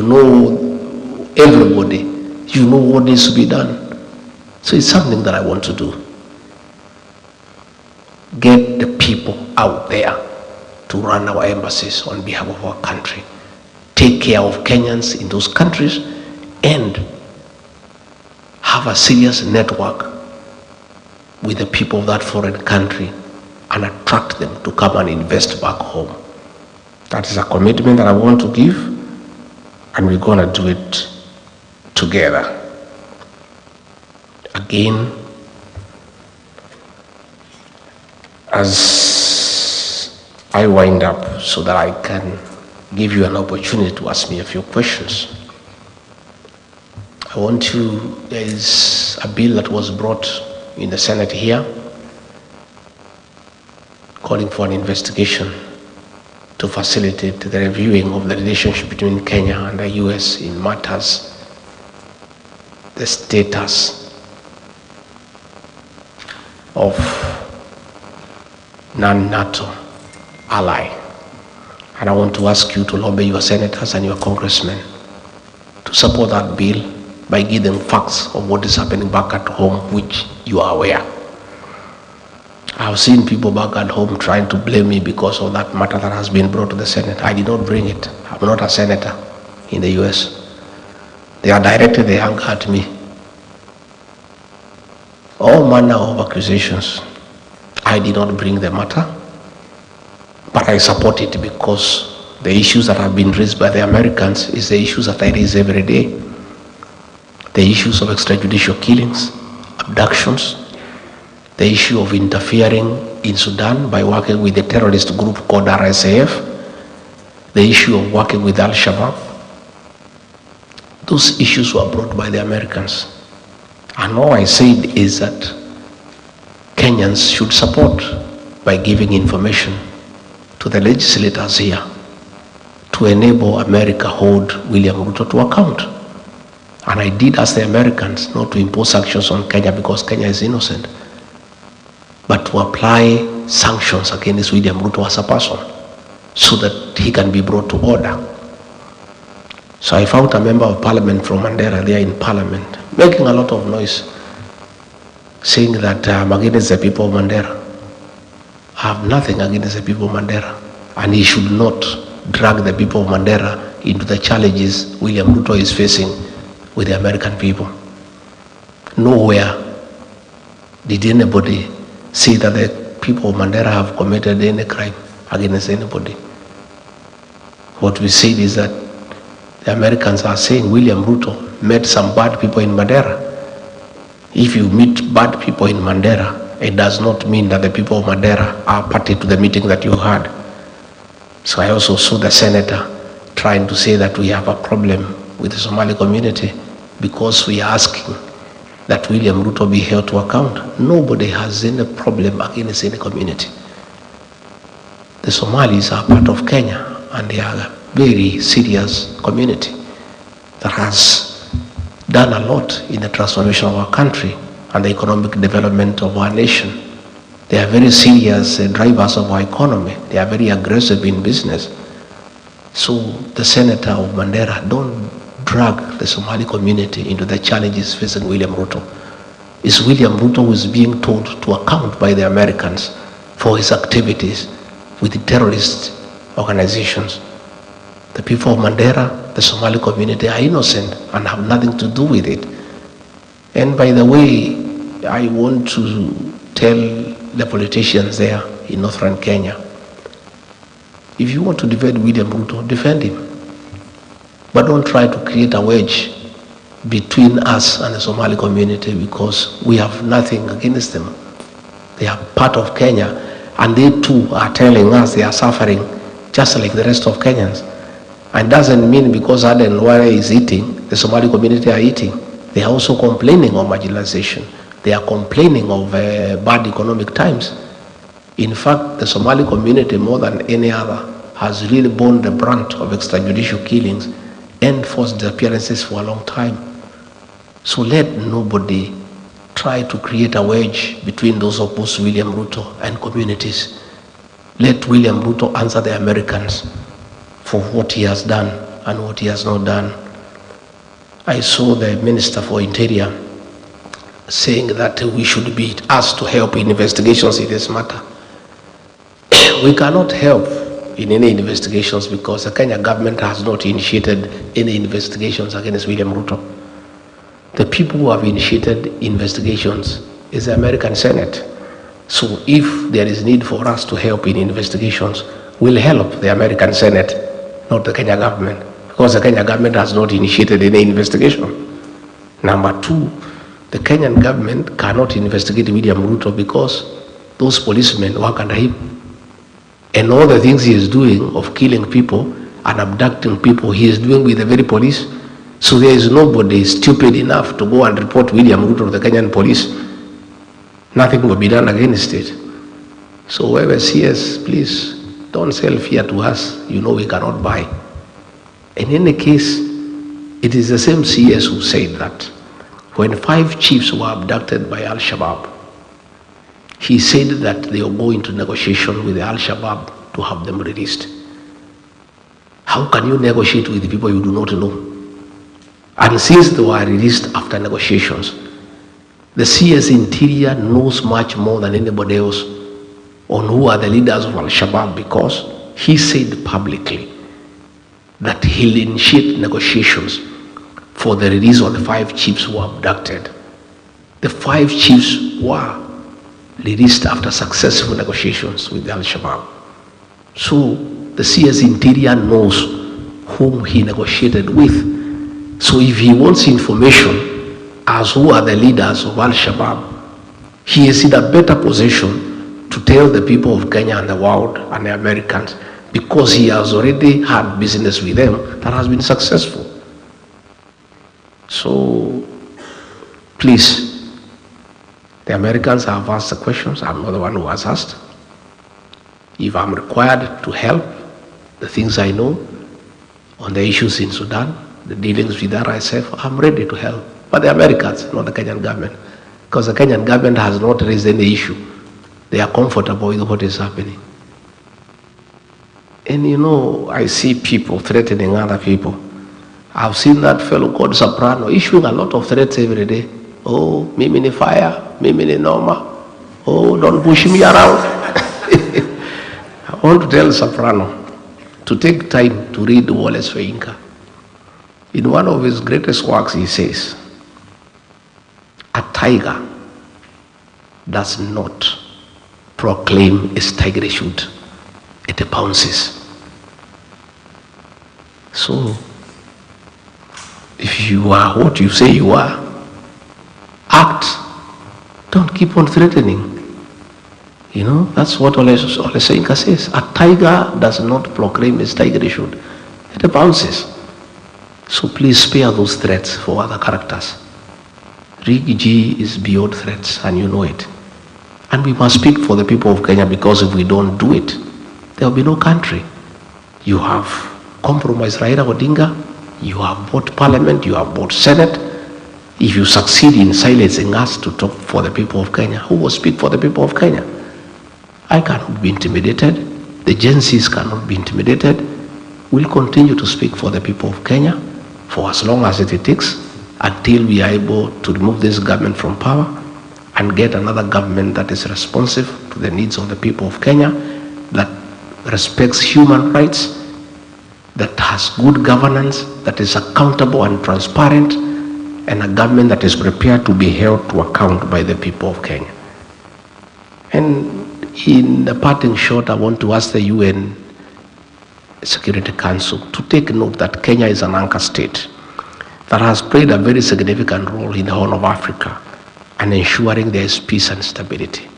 know everybody, you know what needs to be done. So it's something that I want to do. Get the people out there to run our embassies on behalf of our country. Take care of Kenyans in those countries and have a serious network with the people of that foreign country and attract them to come and invest back home. That is a commitment that I want to give, and we're going to do it together. Again, as I wind up so that I can give you an opportunity to ask me a few questions, there is a bill that was brought in the Senate here calling for an investigation to facilitate the reviewing of the relationship between Kenya and the US in matters, the status of non-NATO ally. And I want to ask you to lobby your senators and your congressmen to support that bill by giving facts of what is happening back at home, which you are aware. I've seen people back at home trying to blame me because of that matter that has been brought to the Senate. I did not bring it. I'm not a senator in the US. They are directed their anger at me. All manner of accusations. I did not bring the matter, but I support it because the issues that have been raised by the Americans is the issues that I raise every day. The issues of extrajudicial killings, abductions, the issue of interfering in Sudan by working with a terrorist group called RSAF, the issue of working with Al-Shabaab. Those issues were brought by the Americans. And all I said is that Kenyans should support by giving information to the legislators here to enable America hold William Ruto to account. And I did ask the Americans not to impose sanctions on Kenya because Kenya is innocent, but to apply sanctions against William Ruto as a person so that he can be brought to order. So I found a member of parliament from Mandera there in parliament making a lot of noise, saying that I'm against the people of Mandera. I have nothing against the people of Mandera, and he should not drag the people of Mandera into the challenges William Ruto is facing with the American people. Nowhere did anybody say that the people of Mandera have committed any crime against anybody. What we said is that the Americans are saying William Ruto met some bad people in Mandera. If you meet bad people in Mandera, it does not mean that the people of Mandera are party to the meeting that you had. So I also saw the senator trying to say that we have a problem with the Somali community because we are asking that William Ruto be held to account. Nobody has any problem against any community. The Somalis are part of Kenya, and they are a very serious community that has done a lot in the transformation of our country and the economic development of our nation. They are very serious drivers of our economy. They are very aggressive in business. So the senator of Mandera, don't drag the Somali community into the challenges facing William Ruto. It's William Ruto who is being told to account by the Americans for his activities with the terrorist organizations. The people of Mandera, the Somali community, are innocent and have nothing to do with it. And by the way, I want to tell the politicians there in northern Kenya, if you want to defend William Ruto, defend him. But don't try to create a wedge between us and the Somali community because we have nothing against them. They are part of Kenya, and they too are telling us they are suffering just like the rest of Kenyans. And doesn't mean because Aden Ware is eating, the Somali community are eating. They are also complaining of marginalization. They are complaining of bad economic times. In fact, the Somali community, more than any other, has really borne the brunt of extrajudicial killings and forced disappearances for a long time. So let nobody try to create a wedge between those opposed to William Ruto and communities. Let William Ruto answer the Americans for what he has done and what he has not done. I saw the Minister for Interior saying that we should be asked to help in investigations in this matter. We cannot help in any investigations because the Kenya government has not initiated any investigations against William Ruto. The people who have initiated investigations is the American Senate. So if there is need for us to help in investigations, we'll help the American Senate, not the Kenya government, because the Kenya government has not initiated any investigation. Number two, the Kenyan government cannot investigate William Ruto because those policemen work under him. And all the things he is doing of killing people and abducting people, he is doing with the very police. So there is nobody stupid enough to go and report William Ruto to the Kenyan police. Nothing will be done against it. So whoever sees, please don't sell fear to us. You know we cannot buy. In any case, it is the same CS who said that when 5 chiefs were abducted by Al-Shabaab, he said that they will go into negotiation with the Al-Shabaab to have them released. How can you negotiate with people you do not know? And since they were released after negotiations, the CS Interior knows much more than anybody else on who are the leaders of Al-Shabaab, because he said publicly that he'll initiate negotiations for the release of the 5 chiefs who were abducted. The 5 chiefs were released after successful negotiations with the Al-Shabaab. So the CS Interior knows whom he negotiated with. So if he wants information as who are the leaders of Al-Shabaab, he is in a better position to tell the people of Kenya and the world and the Americans, because he has already had business with them that has been successful. So please, the Americans have asked the questions. I'm not the one who has asked. If I'm required to help the things I know on the issues in Sudan, the dealings with RSF, I'm ready to help. But the Americans, not the Kenyan government, because the Kenyan government has not raised any issue. They are comfortable with what is happening. And you know, I see people threatening other people. I've seen that fellow called Soprano issuing a lot of threats every day. Oh, mimi ni fire, mimi ni noma. Oh, don't push me around. I want to tell Soprano to take time to read Wallace Soyinka. In one of his greatest works, he says, a tiger does not proclaim its tigerhood. It pounces. So, if you are what you say you are, act. Don't keep on threatening. You know, that's what Ole Soyinka says. A tiger does not proclaim its tigerhood. It pounces. So please spare those threats for other characters. Rick G is beyond threats, and you know it. And we must speak for the people of Kenya, because if we don't do it, there will be no country. You have compromised Raila Odinga, you have bought parliament, you have bought Senate. If you succeed in silencing us to talk for the people of Kenya, who will speak for the people of Kenya? I cannot be intimidated. The Gen Zs cannot be intimidated. We'll continue to speak for the people of Kenya for as long as it takes, until we are able to remove this government from power and get another government that is responsive to the needs of the people of Kenya, that respects human rights, that has good governance, that is accountable and transparent, and a government that is prepared to be held to account by the people of Kenya. And in the parting shot, I want to ask the UN Security Council to take note that Kenya is an anchor state that has played a very significant role in the Horn of Africa and ensuring there is peace and stability.